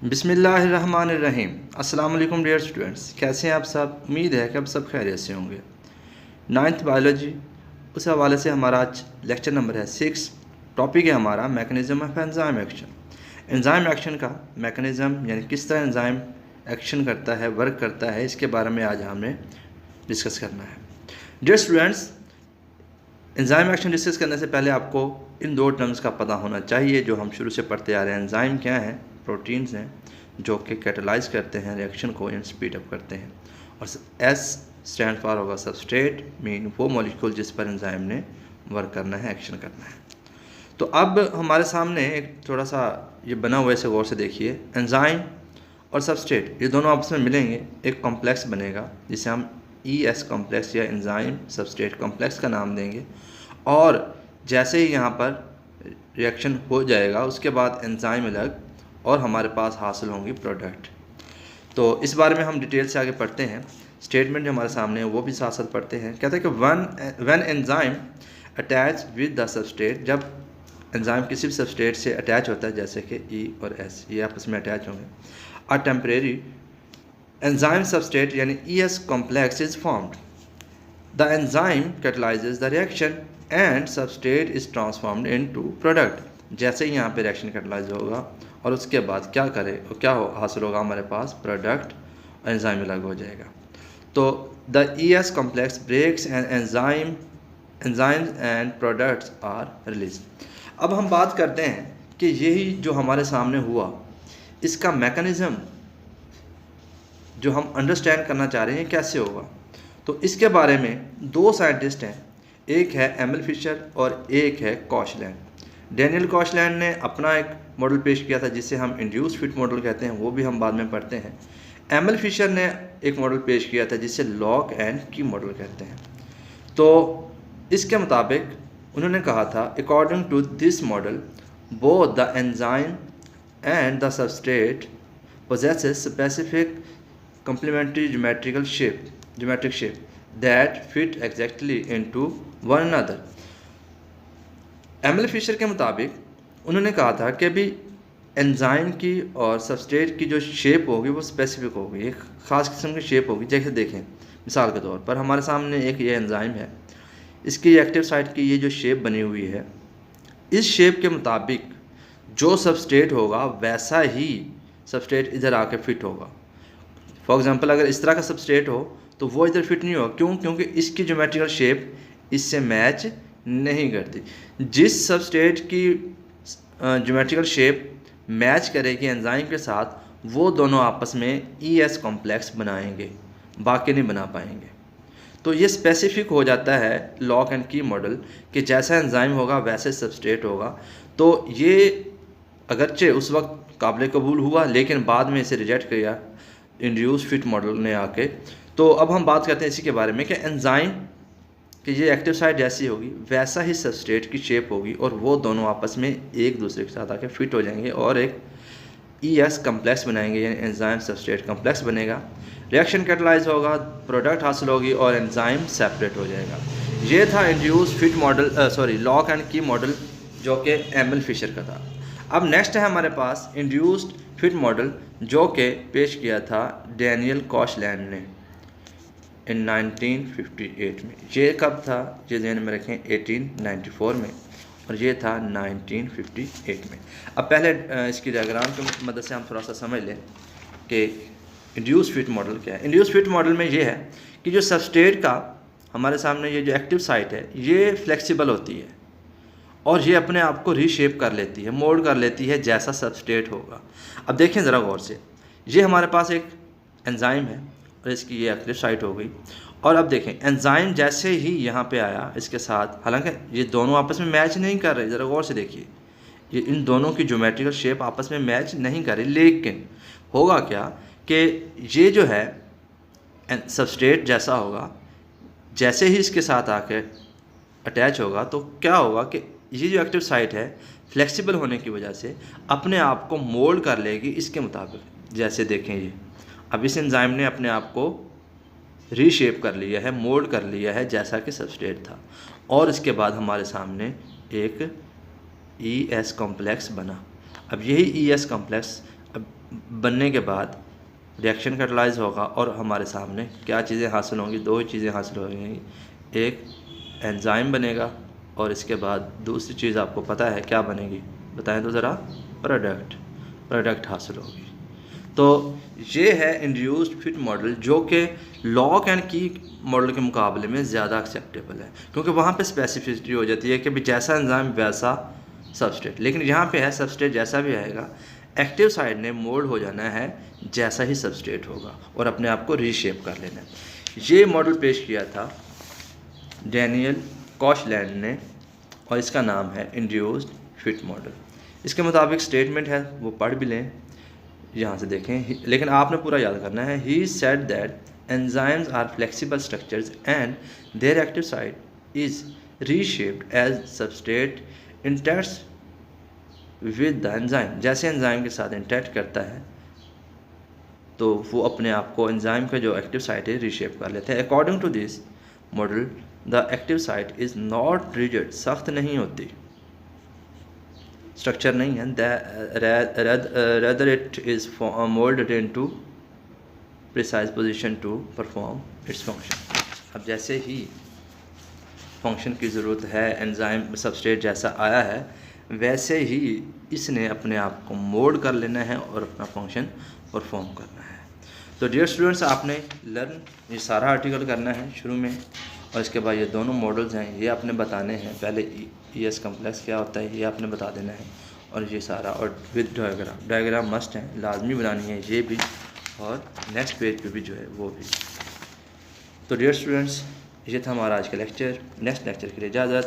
बिस्मिल्लाहिर्रहमानिर्रहीम। अस्सलाम वालेकुम डियर स्टूडेंट्स, कैसे हैं आप सब। उम्मीद है कि आप सब खैरियत से होंगे। नाइन्थ बायोलॉजी, उस हवाले से हमारा आज लेक्चर नंबर है 6। टॉपिक है हमारा mechanism of enzyme action. Enzyme action का मैकेनिज़्म यानी किस तरह एंजाइम एक्शन करता है, वर्क करता है, इसके बारे में आज हमें डिस्कस करना है। Dear students, enzyme action discuss करने से पहले आपको इन दो टर्म्स का पता होना चाहिए जो हम शुरू से पढ़ते आ रहे हैं। एंजाइम क्या है? प्रोटीन्स हैं जो कि कैटालाइज करते हैं रिएक्शन को या स्पीड अप करते हैं। और एस स्टैंड फॉर होगा सबस्ट्रेट, मीन वो मॉलिक्यूल जिस पर एंजाइम ने वर्क करना है, एक्शन करना है। तो अब हमारे सामने एक थोड़ा सा ये बना हुआ है, इसे गौर से देखिए। एंजाइम और सबस्ट्रेट ये दोनों आपस में मिलेंगे, एक कॉम्प्लेक्स बनेगा जिसे हम ES कॉम्प्लेक्स या एंजाइम सबस्ट्रेट कॉम्प्लेक्स का नाम देंगे। और जैसे ही यहाँ पर रिएक्शन हो जाएगा उसके बाद एंजाइम अलग और हमारे पास हासिल होंगी प्रोडक्ट। तो इस बारे में हम डिटेल से आगे पढ़ते हैं। स्टेटमेंट जो हमारे सामने है वो भी साथ साथ पढ़ते हैं। कहते हैं कि when enzyme attach with the substrate, जब एंजाइम किसी भी सबस्ट्रेट से अटैच होता है, जैसे कि E और S ये आपस में अटैच होंगे, अ टेम्परेरी एंजाइम सबस्ट्रेट यानी ES complex is formed. The enzyme catalyzes the reaction and substrate is transformed into product. जैसे ही यहाँ पे रिएक्शन कैटलाइज होगा और उसके बाद क्या करे और क्या हासिल होगा हमारे पास प्रोडक्ट, एंजाइम अलग हो जाएगा। तो the ES complex breaks and enzymes and products are released. अब हम बात करते हैं कि यही जो हमारे सामने हुआ इसका मैकेनिज़्म जो हम अंडरस्टैंड करना चाह रहे हैं कैसे होगा। तो इसके बारे में दो साइंटिस्ट हैं, एक है एमएल फिशर और एक है कॉशलैंड। डैनियल कॉशलैंड ने अपना एक मॉडल पेश किया था जिसे हम इंड्यूस फिट मॉडल कहते हैं, वो भी हम बाद में पढ़ते हैं। एमएल फिशर ने एक मॉडल पेश किया था जिसे लॉक एंड की मॉडल कहते हैं। तो इसके मुताबिक उन्होंने कहा था, according to this model both the enzyme and the substrate possesses specific complementary geometric shape that fit exactly into one another. Emil Fischer के मुताबिक उन्होंने कहा था कि अभी एंजाइम की और सबस्ट्रेट की जो शेप होगी वो स्पेसिफिक होगी, एक ख़ास किस्म की शेप होगी। जैसे देखें, मिसाल के तौर पर हमारे सामने एक ये एंजाइम है, इसकी एक्टिव साइट की ये जो शेप बनी हुई है, इस शेप के मुताबिक जो सबस्ट्रेट होगा वैसा ही सबस्ट्रेट इधर आके फिट होगा। फॉर एग्जांपल अगर इस तरह का सबस्ट्रेट हो तो वो इधर फिट नहीं होगा। क्यों? क्योंकि इसकी ज्योमेट्रिकल शेप इससे मैच नहीं करती। जिस सबस्ट्रेट की ज्योमेट्रिकल शेप मैच करेगी एंजाइम के साथ, वो दोनों आपस में ES कॉम्प्लेक्स बनाएंगे, बाकी नहीं बना पाएंगे। तो ये स्पेसिफिक हो जाता है लॉक एंड की मॉडल कि जैसा एंजाइम होगा वैसे सबस्ट्रेट होगा। तो ये अगरचे उस वक्त काबिल कबूल हुआ लेकिन बाद में इसे रिजेक्ट किया इंड्यूस फिट मॉडल ने आके। तो अब हम बात करते हैं इसी के बारे में कि एंजाइम कि ये एक्टिव साइट जैसी होगी वैसा ही सबस्ट्रेट की शेप होगी और वो दोनों आपस में एक दूसरे के साथ आके फिट हो जाएंगे और एक ES कम्प्लेक्स बनाएंगे, यानी एंजाइम सबस्ट्रेट कम्प्लेक्स बनेगा। रिएक्शन कैटलाइज होगा, प्रोडक्ट हासिल होगी और एंजाइम सेपरेट हो जाएगा। ये था induce fit model lock and की मॉडल जो कि एमएल फिशर का था। अब नेक्स्ट है हमारे पास इंड्यूस्ड फिट मॉडल जो कि पेश किया था डैनियल कॉशलैंड ने इन 1958 में। ये कब था? ये ध्यान में रखें, 1894 में, और ये था 1958 में। अब पहले इसकी डायग्राम की मदद से हम थोड़ा सा समझ लें कि इंड्यूस फिट मॉडल क्या है। इंड्यूस फिट मॉडल में ये है कि जो सबस्ट्रेट का हमारे सामने ये जो एक्टिव साइट है ये फ्लेक्सिबल होती है और ये अपने आप को रीशेप कर लेती है, मोल्ड कर लेती है जैसा सबस्ट्रेट होगा। अब देखें ज़रा गौर से, ये हमारे पास एक एंजाइम है और इसकी ये एक्टिव साइट हो गई। और अब देखें एंजाइम जैसे ही यहाँ पे आया इसके साथ, हालांकि ये दोनों आपस में मैच नहीं कर रहे, ज़रा गौर से देखिए, ये इन दोनों की ज्योमेट्रिकल शेप आपस में मैच नहीं कर रही। लेकिन होगा क्या कि ये जो है सबस्ट्रेट जैसा होगा, जैसे ही इसके साथ आकर अटैच होगा तो क्या होगा कि ये जो एक्टिव साइट है फ्लेक्सिबल होने की वजह से अपने आप को मोल्ड कर लेगी इसके मुताबिक। जैसे देखें ये अब इस एंजाइम ने अपने आप को रीशेप कर लिया है, मोल्ड कर लिया है जैसा कि सबस्ट्रेट था, और इसके बाद हमारे सामने एक ES कॉम्प्लेक्स बना। अब यही ES कॉम्प्लेक्स अब बनने के बाद रिएक्शन कैटालाइज होगा और हमारे सामने क्या चीज़ें हासिल होंगी, दो ही चीज़ें हासिल होंगी। एक एंजाइम बनेगा और इसके बाद दूसरी चीज़ आपको पता है क्या बनेगी, बताएं तो ज़रा, प्रोडक्ट हासिल होगी। तो ये है इंड्यूस्ड फिट मॉडल, जो कि लॉक एंड की मॉडल के मुकाबले में ज़्यादा एक्सेप्टेबल है, क्योंकि वहाँ पे स्पेसिफिसिटी हो जाती है कि भी जैसा एंजाइम वैसा सबस्ट्रेट। लेकिन यहाँ पे है सबस्ट्रेट जैसा भी आएगा, एक्टिव साइड ने मोल्ड हो जाना है जैसा ही सबस्ट्रेट होगा और अपने आप को रीशेप कर लेना है। ये मॉडल पेश किया था डैनियल कॉशलैंड ने और इसका नाम है इंड्यूस्ड फिट मॉडल। इसके मुताबिक स्टेटमेंट है, वो पढ़ भी लें, यहाँ से देखें, लेकिन आपने पूरा याद करना है। He said that enzymes are flexible structures and their active site is reshaped as substrate interacts with the enzyme. जैसे एंजाइम के साथ इंटरैक्ट करता है तो वो अपने आप को एंजाइम का जो एक्टिव साइट है रीशेप कर लेते हैं। According to this model the active site is not rigid, सख्त नहीं होती, स्ट्रक्चर नहीं है, rather it is molded into precise position to perform its function। अब जैसे ही फंक्शन की ज़रूरत है, एंजाइम सबस्ट्रेट जैसा आया है, वैसे ही इसने अपने आप को मोल्ड कर लेना है और अपना फंक्शन परफॉर्म करना है। तो डियर स्टूडेंट्स, आपने लर्न ये सारा आर्टिकल करना है शुरू में, और इसके बाद ये दोनों मॉडल्स हैं ये आपने बताने हैं। पहले ES कम्प्लेक्स क्या होता है ये आपने बता देना है, और ये सारा, और विद डायग्राम मस्ट है, लाजमी बनानी है ये भी, और नेक्स्ट पेज पे भी जो है वो भी। तो डियर स्टूडेंट्स, ये था हमारा आज का लेक्चर। नेक्स्ट लेक्चर के लिए इजाज़त।